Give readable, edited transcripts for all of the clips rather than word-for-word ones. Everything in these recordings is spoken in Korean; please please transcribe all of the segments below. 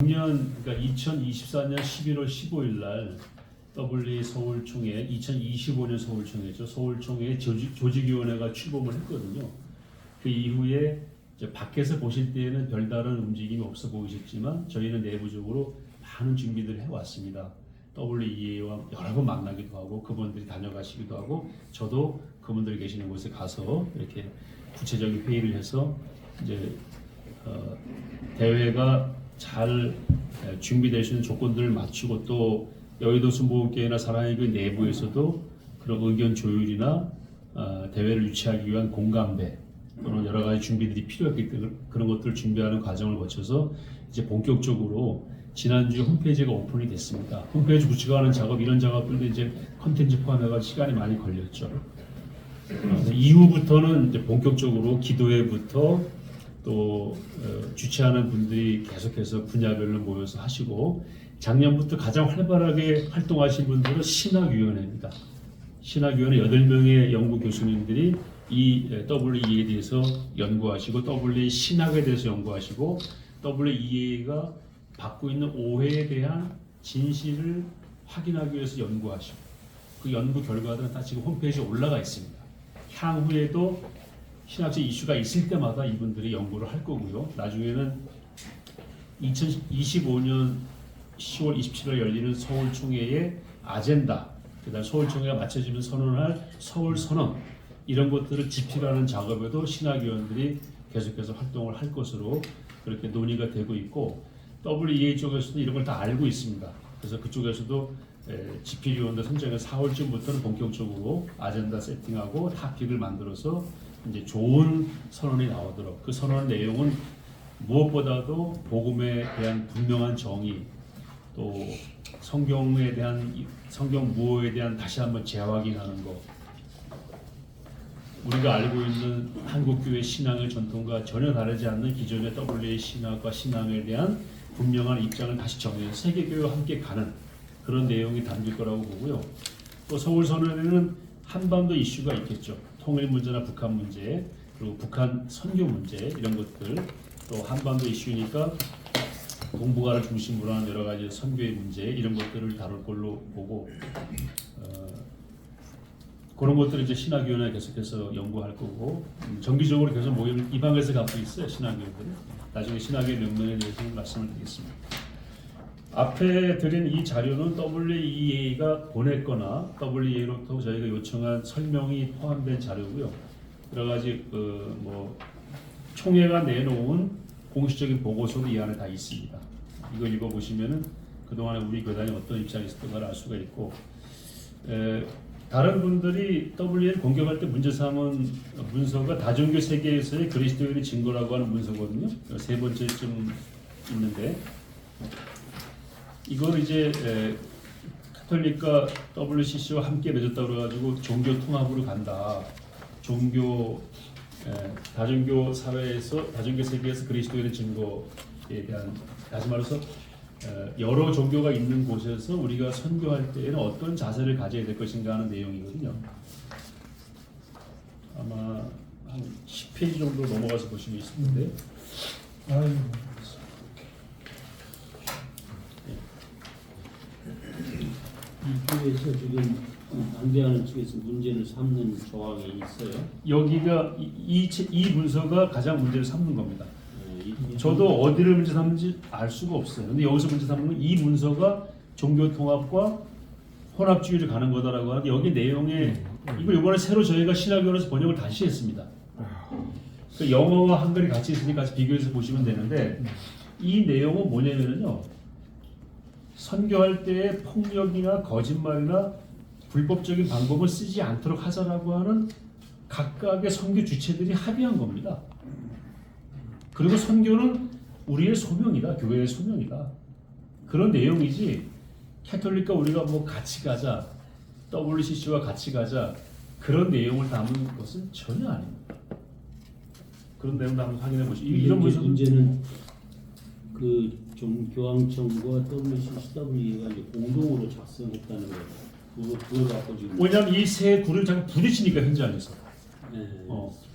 작년 그러니까 2024년 11월 15일 날 WA 서울총회 2025년 서울총회죠. 서울총회 조직위원회가 출범을 했거든요. 그 이후에 이제 밖에서 보실 때에는 별다른 움직임이 없어 보이셨지만 저희는 내부적으로 많은 준비들을 해왔습니다. WEA와 여러 번 만나기도 하고 그분들이 다녀가시기도 하고 저도 그분들이 계시는 곳에 가서 이렇게 구체적인 회의를 해서 이제 대회가 잘 준비될 수 있는 조건들을 맞추고 또 여의도 순복음교회나 사랑의 교회 내부에서도 그런 의견 조율이나 대회를 유치하기 위한 공감대 또는 여러 가지 준비들이 필요했기 때문에 그런 것들을 준비하는 과정을 거쳐서 이제 본격적으로 지난주 홈페이지가 오픈이 됐습니다. 홈페이지 구축하는 작업 이런 작업들도 이제 컨텐츠 포함해서 시간이 많이 걸렸죠. 이후부터는 이제 본격적으로 기도회부터 또 주최하는 분들이 계속해서 분야별로 모여서 하시고 작년부터 가장 활발하게 활동하신 분들은 신학위원회입니다. 신학위원회 8명의 연구 교수님들이 이 WEA에 대해서 연구하시고 WEA 신학에 대해서 연구하시고 WEA가 받고 있는 오해에 대한 진실을 확인하기 위해서 연구하시고 그 연구 결과들은 다 지금 홈페이지에 올라가 있습니다. 향후에도 신학적 이슈가 있을 때마다 이분들이 연구를 할 거고요. 나중에는 2025년 10월 27일 열리는 서울총회의 아젠다, 그다음 서울총회가 마쳐지면 선언할 서울선언 이런 것들을 집필하는 작업에도 신학위원들이 계속해서 활동을 할 것으로 그렇게 논의가 되고 있고 WEA 쪽에서도 이런 걸 다 알고 있습니다. 그래서 그쪽에서도 집필위원들 선정해서 4월쯤부터는 본격적으로 아젠다 세팅하고 타픽을 만들어서 이제 좋은 선언이 나오도록 그 선언 내용은 무엇보다도 복음에 대한 분명한 정의 또 성경에 대한 성경 무어에 대한 다시 한번 재확인하는 것 우리가 알고 있는 한국교회 신앙의 전통과 전혀 다르지 않는 기존의 WA 신학과 신앙에 대한 분명한 입장을 다시 정해서 세계교회와 함께 가는 그런 내용이 담길 거라고 보고요. 또 서울선언에는 한반도 이슈가 있겠죠. 통일 문제나 북한 문제 그리고 북한 선교 문제 이런 것들 또 한반도 이슈니까 동북아를 중심으로 하는 여러 가지 선교의 문제 이런 것들을 다룰 걸로 보고 그런 것들을 이제 신학위원회 계속해서 연구할 거고 정기적으로 계속 모임을 이 방에서 갖고 있어요. 신학위원들이 나중에 신학위원 명령에 대해서 말씀을 드리겠습니다. 앞에 드린 이 자료는 WEA가 보냈거나 WEA로부터 저희가 요청한 설명이 포함된 자료고요. 여러 가지 총회가 내놓은 공식적인 보고서도 이 안에 다 있습니다. 이걸 읽어보시면은 그동안에 우리 교단이 어떤 입장이 있었던가를 알 수가 있고 다른 분들이 WEA를 공격할 때 문제 삼은 문서가 다종교 세계에서의 그리스도인의 증거라고 하는 문서거든요. 세 번째쯤 있는데 이걸 이제 카톨릭과 WCC와 함께 맺었다고 그래가지고 종교 통합으로 간다. 다종교 사회에서 다종교 세계에서 그리스도인의 증거에 대한 다시 말해서 여러 종교가 있는 곳에서 우리가 선교할 때에는 어떤 자세를 가져야 될 것인가 하는 내용이거든요. 아마 한 10페이지 정도 넘어가서 보시면 있을 텐데. 이 교회에서 지금 반대하는 측에서 문제를 삼는 조항이 있어요. 여기가 이 문서가 가장 문제를 삼는 겁니다. 저도 어디를 문제 삼는지 알 수가 없어요. 근데 여기서 문제 삼는 건 이 문서가 종교 통합과 혼합주의를 가는 거다라고 하는데 여기 내용에 이걸 이번에 새로 저희가 신학교에서 번역을 다시 했습니다. 그 영어와 한글이 같이 있으니까 같이 비교해서 보시면 되는데 이 내용은 뭐냐면요. 선교할 때에 폭력이나 거짓말이나 불법적인 방법을 쓰지 않도록 하자라고 하는 각각의 선교 주체들이 합의한 겁니다. 그리고 선교는 우리의 소명이다. 교회의 소명이다. 그런 내용이지 캐톨릭과 우리가 뭐 같이 가자 WCC와 같이 가자 그런 내용을 담은 것은 전혀 아닙니다. 그런 내용도 한번 확인해 보시죠. 이런 문제는 그 교황청과 WCCW가 공동으로 작성했다는 거예요. 그걸 갖고 지금. 왜냐하면 이 세 굴을 자꾸 부딪히니까 현장에서. 네.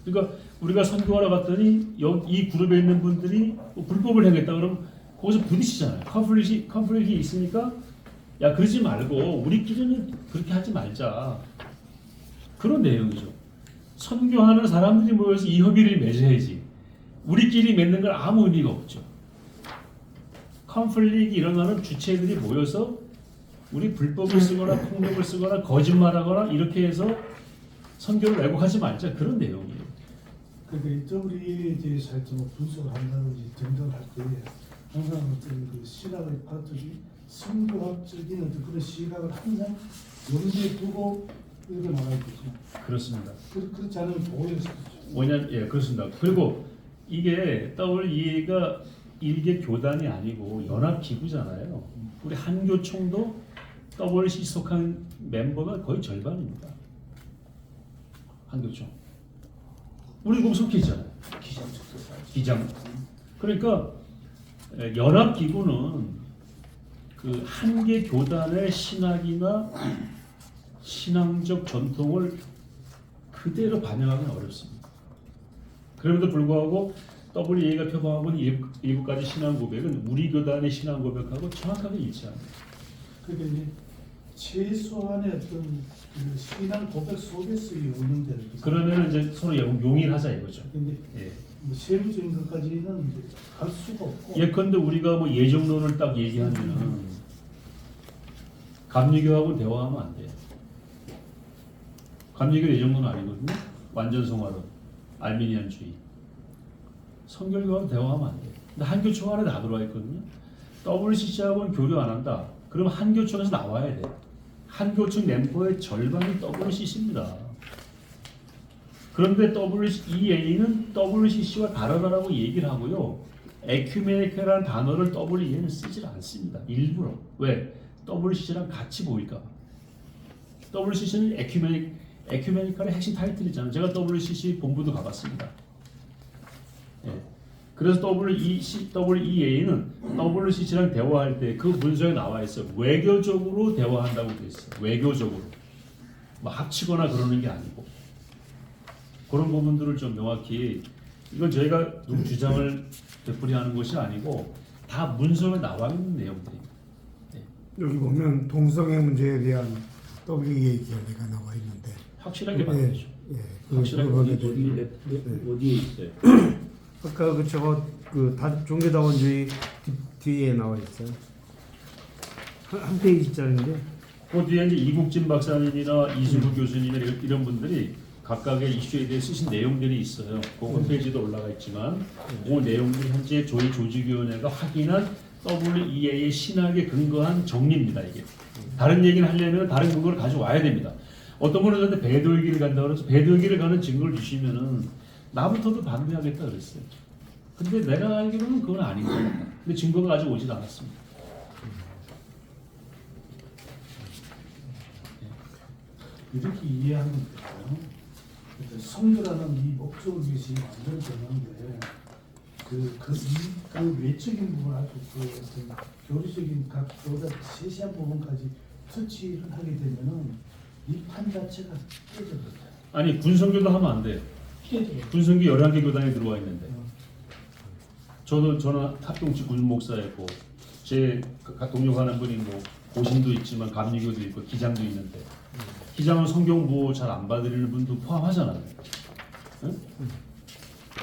그러니까 우리가 선교하러 갔더니 이 그룹에 있는 분들이 불법을 행했다 그러면 거기서 부딪히잖아요. 컨플릭이 있으니까 야 그러지 말고 우리끼리는 그렇게 하지 말자. 그런 내용이죠. 선교하는 사람들이 모여서 이 협의를 맺어야지. 우리끼리 맺는 건 아무 의미가 없죠. 컨플릭이 일어나는 주체들이 모여서 우리 불법을 쓰거나 폭력을 쓰거나 거짓말하거나 이렇게 해서 선교를 왜곡하지 말자. 그런 내용이에요. 그러니까 WEA에 대해서 하여튼 뭐 분석을 한다든지 등등 할 때 항상 어떤 그 시각의 파트들이 선교학적인 어떤 그런 시각을 항상 염두에 두고 읽어 나가야 되죠. 그렇습니다. 그렇지 않으면 오해를 사죠. 왜냐, 예, 그렇습니다. 그리고 이게 WEA가 일개 교단이 아니고 연합 기구잖아요. 우리 한교총도 WC 속한 멤버가 거의 절반입니다. 한교총. 우리 거기 속해 있잖아요. 기장. 그러니까 연합 기구는 그 한 개 교단의 신학이나 신앙적 전통을 그대로 반영하기는 어렵습니다. 그럼에도 불구하고 WEA가 표방하고 있는 7가지 신앙 고백은 우리 교단의 신앙 고백하고 정확하게 일치합니다. 그러니까 이제 최소한의 어떤 그 신앙 고백 속에서 오는 데를 그러면 이제 서로 용일하자 이거죠. 근데 예. 뭐 세부적인 것까지는 이제 갈 수가 없고 예컨대 우리가 뭐 예정론을 딱 얘기하면은 감리교하고는 대화하면 안 돼요. 감리교 예정론은 아니거든요. 완전 성화론, 알미니안주의. 성결교하고 대화하면 안 돼요. 근데 한교총 안에 다 들어와 있거든요. WCC하고는 교류 안 한다. 그러면 한교총에서 나와야 돼. 한교총 멤버의 절반이 WCC입니다. 그런데 WEA는 WCC와 다르다라고 얘기를 하고요. 에큐메니컬이라는 단어를 WEA는 쓰질 않습니다. 일부러. 왜? WCC랑 같이 보일까 봐. WCC는 에큐메니컬의 핵심 타이틀이잖아요. 제가 WCC 본부도 가봤습니다. 예. 그래서 WEA는 WCC랑 대화할 때 그 문서에 나와 있어요. 외교적으로 대화한다고 돼 있어요. 외교적으로. 뭐 합치거나 그러는 게 아니고. 그런 부분들을 좀 명확히 이건 저희가 누구 주장을 되풀이하는 것이 아니고 다 문서에 나와 있는 내용들입니다. 네. 여기 보면 동성애 문제에 대한 WEA 결례가 나와 있는데 확실하게 말해야죠. 예, 확실하게 어디에 있어요? 아까 그 저거 그 종교다원주의 뒤에 나와 있어요. 한 페이지짜리인데 그 뒤에 이제 이국진 박사님이나 이승우 교수님이나 이런 분들이 각각의 이슈에 대해 쓰신 내용들이 있어요. 그 홈페이지도 올라가 있지만 그 내용들이 현재 저희 조직위원회가 확인한 WEA의 신학에 근거한 정리입니다. 이게 다른 얘기를 하려면 다른 근거를 가져와야 됩니다. 어떤 분은 저한테 배도의 길을 간다고 그래서 배도의 길을 가는 증거를 주시면은 나부터도 반대하겠다 그랬어요. 근데 내가 알기로는 그건 아닌 것 같다. 근데 증거가 아직 오질 않았습니다. 이렇게 이해하면 돼요. 그러니까 성교라는 이 목적을 위해서 완전히 되는데 그 외적인 부분 아주 그 어떤 교리적인 각 교사 세세한 부분까지 터치를 하게 되면은 이 판 자체가 깨져버려요. 아니 군성교도 하면 안 돼요. 깨져버려요. 군성교 11개 교단에 들어와 있는데 저는 합동치 군 목사였고 제 동료하는 분이 뭐 고신도 있지만 감리교도 있고 기장도 있는데 기장은 성경 보호 잘 안 받으려는 분도 포함하잖아요. 응?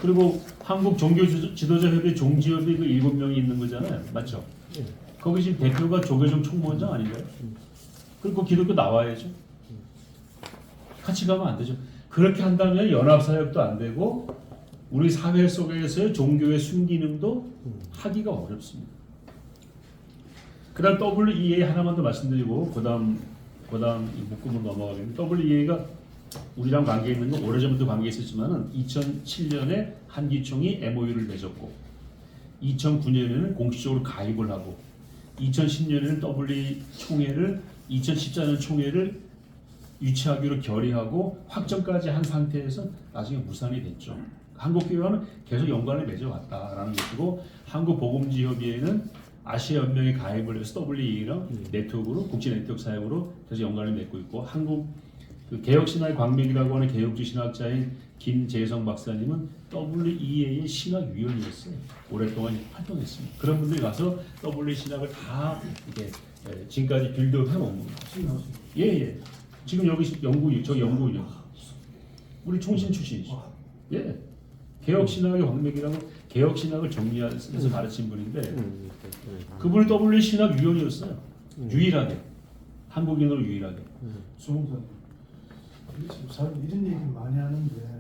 그리고 한국 종교 지도자 협의 종지협의 그 7명이 있는 거잖아요. 맞죠? 거기 지금 대표가 조계종 총무원장 아닌가요? 그리고 기독교 나와야죠. 같이 가면 안 되죠. 그렇게 한다면 연합사역도 안 되고 우리 사회 속에서의 종교의 순기능도 하기가 어렵습니다. 그다음 WEA 하나만 더 말씀드리고 그다음 이 묶음으로 넘어가겠는데 WEA가 우리랑 관계 있는 건 오래전부터 관계 있었지만은 2007년에 한기총이 MOU를 맺었고 2009년에는 공식적으로 가입을 하고 2010년에는 WE 총회를 2014년 총회를 유치하기로 결의하고 확정까지 한 상태에서 나중에 무산이 됐죠. 한국교회와는 계속 연관을 맺어왔다라는 것이고 한국복음지협의회는 아시아연맹에 가입을 해서 WEA랑 네트워크로 국제 네트워크 사역으로 계속 연관을 맺고 있고 한국 그 개혁신학의 광맥이라고 하는 개혁주 신학자인 김재성 박사님은 WEA의 신학위원이었어요. 오랫동안 활동했습니다. 그런 분들이 가서 WE 신학을 다 이렇게 지금까지 빌드업 해온 겁니다. 예. 지금 여기 연구위원. 우리 총신 출신이시죠. 예. 개혁신학의 광맥이라고 개혁신학을 정리해서 가르친 분인데 그분이 WE 신학위원이었어요. 유일하게. 한국인으로 유일하게. 주목사님, 잘 이런 얘기 많이 하는데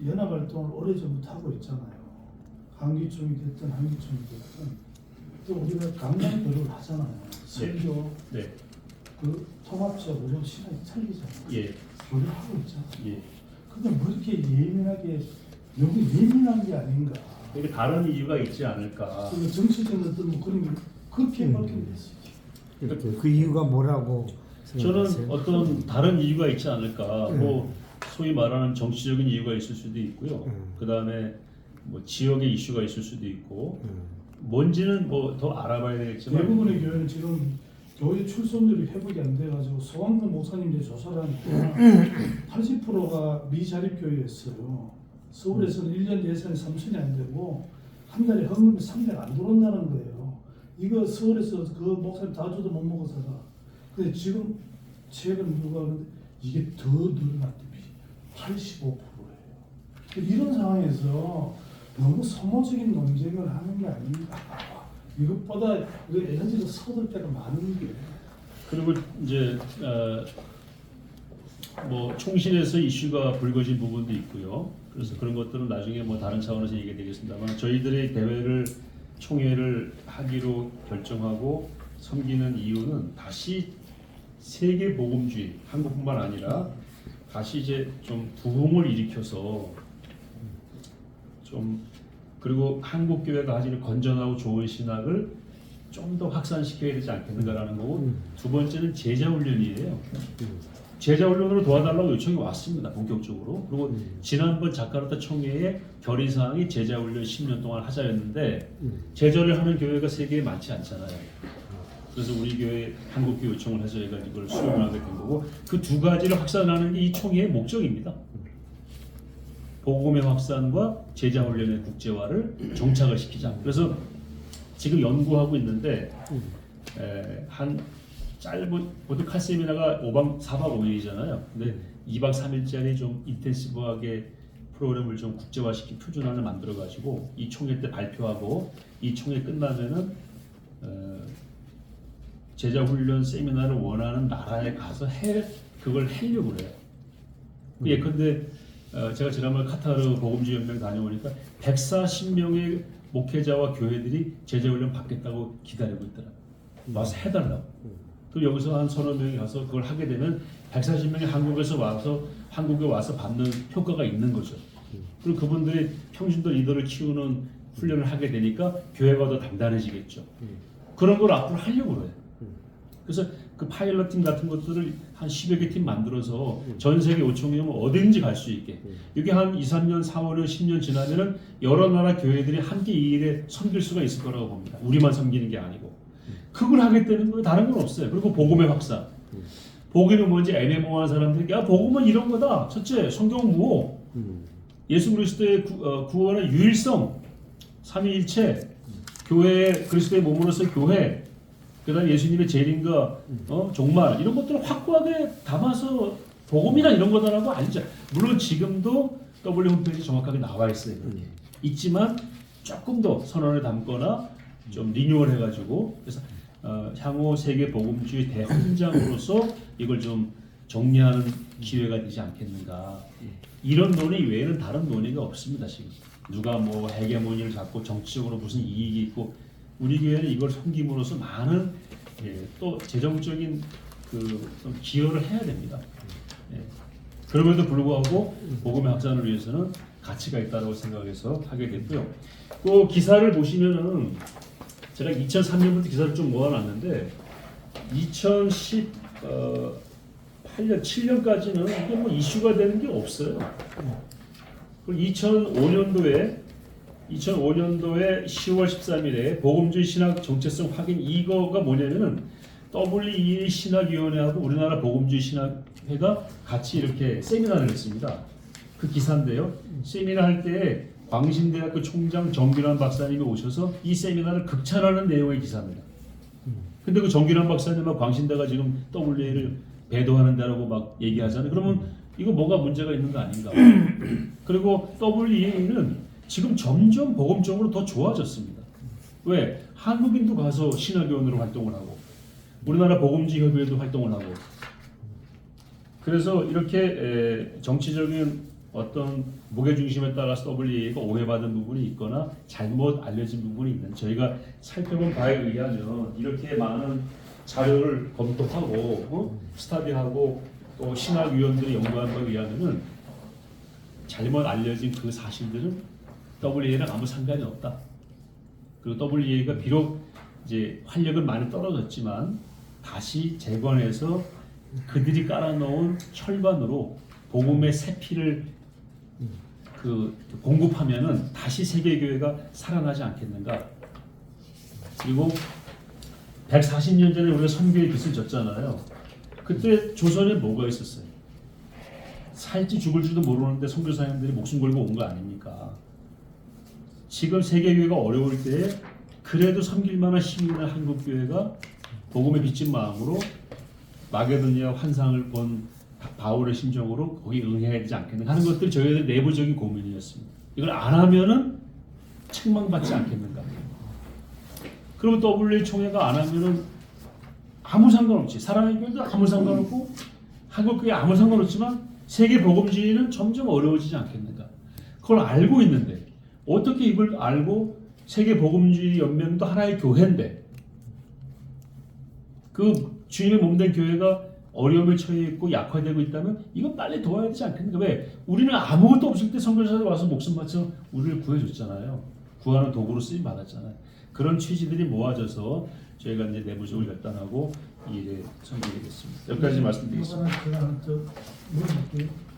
연합활동을 오래전부터 하고 있잖아요. 한기총이 됐든 한기총이 됐든 또 우리가 강단 교류를 하잖아요. 설교, 네. 그 통합적 우리 신학이 틀리잖아요. 예. 교류를 하고 있잖아요. 예. 근데 뭐 이렇게 예민하게 여기 예민한 게 아닌가. 이게 다른 이유가 있지 않을까. 그 정치적인 어떤 뭐 그런 게 그렇게 밝혀냈어요. 그 이유가 뭐라고 저는 생각하세요? 어떤 다른 이유가 있지 않을까. 뭐 소위 말하는 정치적인 이유가 있을 수도 있고요. 그 다음에 뭐 지역의 이슈가 있을 수도 있고 뭔지는 뭐 더 알아봐야 되겠지만 대부분의 교회는 지금 교회 출석률이 회복이 안 돼가지고 소왕근 목사님들이 조사를 하니까 80%가 미자립교회였어요. 서울에서는 1년 예산이 3천이 안 되고 한 달에 헌금이 300 안 들어온다는 거예요. 이거 서울에서 그 목사님 다 줘도 못 먹어 살아. 근데 지금 최근 누가 그러는데 이게 더 늘어났더니 85%예요. 이런 상황에서 너무 소모적인 논쟁을 하는 게 아닌가. 이것보다 에너지를 쏟을 때가 많은 게. 그리고 이제 뭐 총신에서 이슈가 불거진 부분도 있고요. 그래서 그런 것들은 나중에 뭐 다른 차원에서 얘기가 되겠습니다만 저희들의 대회를 총회를 하기로 결정하고 섬기는 이유는 다시 세계 복음주의 한국뿐만 아니라 다시 이제 좀 부흥을 일으켜서 좀 그리고 한국 교회가 가지는 건전하고 좋은 신학을 좀 더 확산시켜야 되지 않겠는가라는 거고 두 번째는 제자 훈련이에요. 제자 훈련으로 도와달라고 요청이 왔습니다. 본격적으로. 그리고 지난번 자카르타 총회의 결의 사항이 제자 훈련 10년 동안 하자였는데 제자를 하는 교회가 세계에 많지 않잖아요. 그래서 우리 교회 한국 교회 요청을 해서 얘가 이걸 수용을 하게 된 거고 그 두 가지를 확산하는 게 이 총회의 목적입니다. 복음의 확산과 제자 훈련의 국제화를 정착을 시키자. 그래서 지금 연구하고 있는데 한 짧은 보통 칼 세미나가 4박 5일이잖아요. 근데 2박 3일짜리 좀 인텐시브하게 프로그램을 좀 국제화시킨 표준안을 만들어 가지고 이 총회 때 발표하고 이 총회 끝나면은 제자 훈련 세미나를 원하는 나라에 가서 그걸 하려고 그래요. 예컨대 제가 지난번 카타르 복음주의 연맹 다녀오니까 140명의 목회자와 교회들이 제자 훈련 받겠다고 기다리고 있더라고요. 와서 해달라고. 그리고 여기서 한 서너 명이 가서 그걸 하게 되면 140명이 한국에 와서 받는 효과가 있는 거죠. 그리고 그분들이 평신도 리더를 키우는 훈련을 하게 되니까 교회가 더 단단해지겠죠. 그런 걸 앞으로 하려고 그래요. 그래서 그 파일럿 팀 같은 것들을 한 10여 개 팀 만들어서 전 세계 5총회면 어디든지 갈 수 있게. 이게 한 2, 3년, 4, 5년, 10년 지나면은 여러 나라 교회들이 함께 이 일에 섬길 수가 있을 거라고 봅니다. 우리만 섬기는 게 아니고. 그걸 하겠다는 거예요. 다른 건 없어요. 그리고 복음의 확산. 복음이 뭔지 애매모호한 사람들이 야 복음은 이런 거다. 첫째, 성경 무호. 예수 그리스도의 구원의 유일성. 삼위일체. 교회 그리스도의 몸으로서 교회. 그다음 예수님의 재림과 종말 이런 것들을 확고하게 담아서 복음이나 이런 거다라고 알죠. 물론 지금도 W 홈페이지 정확하게 나와 있어요. 그렇게. 있지만 조금 더 선언을 담거나 좀 리뉴얼 해가지고 그래서 향후 세계 복음주의 대헌장으로서 이걸 좀 정리하는 기회가 되지 않겠는가. 이런 논의 외에는 다른 논의가 없습니다. 지금 누가 뭐 헤게모니를 잡고 정치적으로 무슨 이익이 있고 우리 교회는 이걸 섬김으로써 많은 또 재정적인 좀 기여를 해야 됩니다. 그럼에도 불구하고 복음의 확산을 위해서는 가치가 있다고 생각해서 하게 됐고요. 또 기사를 보시면은 제가 2003년부터 기사를 좀 모아놨는데 2018년, 7년까지는 이게 뭐 이슈가 되는 게 없어요. 그리고 2005년도에 10월 13일에 복음주의 신학 정체성 확인 이거가 뭐냐면은 WEA 신학위원회하고 우리나라 복음주의 신학회가 같이 이렇게 세미나를 했습니다. 그 기사인데요. 세미나 할 때 광신대학교 총장 정규란 박사님이 오셔서 이 세미나를 극찬하는 내용의 기사입니다. 근데 그 정규란 박사님은 광신대가 지금 WEA를 배도하는다라고 막 얘기하잖아요. 그러면 이거 뭐가 문제가 있는 거 아닌가? 그리고 WEA는 지금 점점 복음적으로 더 좋아졌습니다. 왜? 한국인도 가서 신학위원으로 활동을 하고 우리나라 복음주의 협의회도 활동을 하고 그래서 이렇게 정치적인 어떤 무게중심에 따라서 WEA가 오해받은 부분이 있거나 잘못 알려진 부분이 있는 저희가 살펴본 바에 의하면 이렇게 많은 자료를 검토하고 스터디하고 또 신학위원들이 연구한 바에 의하면은 잘못 알려진 그 사실들은 WEA랑 아무 상관이 없다. 그리고 WEA가 비록 이제 활력은 많이 떨어졌지만 다시 재건해서 그들이 깔아놓은 혈관으로 복음의 새 피를 공급하면은 다시 세계교회가 살아나지 않겠는가. 그리고 140년 전에 우리가 선교의 빚을 졌잖아요. 그때 조선에 뭐가 있었어요? 살지 죽을지도 모르는데 선교사님들이 목숨 걸고 온 거 아닙니까? 지금 세계교회가 어려울 때에 그래도 섬길 만한 힘이 있는 한국교회가 복음에 빚진 마음으로 마게도니아 환상을 본 바울의 심정으로 거기 응해야 되지 않겠는가 하는 것들이 저희들 내부적인 고민이었습니다. 이걸 안 하면은 책망받지 않겠는가. 그리고 WA 총회가 안 하면은 아무 상관없지. 사랑의 교회도 아무 상관없고 한국교회 아무 상관없지만 세계 복음주의는 점점 어려워지지 않겠는가. 그걸 알고 있는데 어떻게 이걸 알고 세계 복음주의 연맹도 하나의 교회인데 그 주님의 몸된 교회가 어려움에 처해 있고 약화되고 있다면 이건 빨리 도와야 되지 않겠는가? 왜? 우리는 아무것도 없을 때 선교사들 와서 목숨 바쳐 우리를 구해줬잖아요. 구하는 도구로 쓰임 받았잖아요. 그런 취지들이 모아져서 저희가 이제 내부적으로 결단하고 이 일에 성공하겠습니다. 여기까지 말씀드리겠습니다. 제가 하나 더 물어볼게요.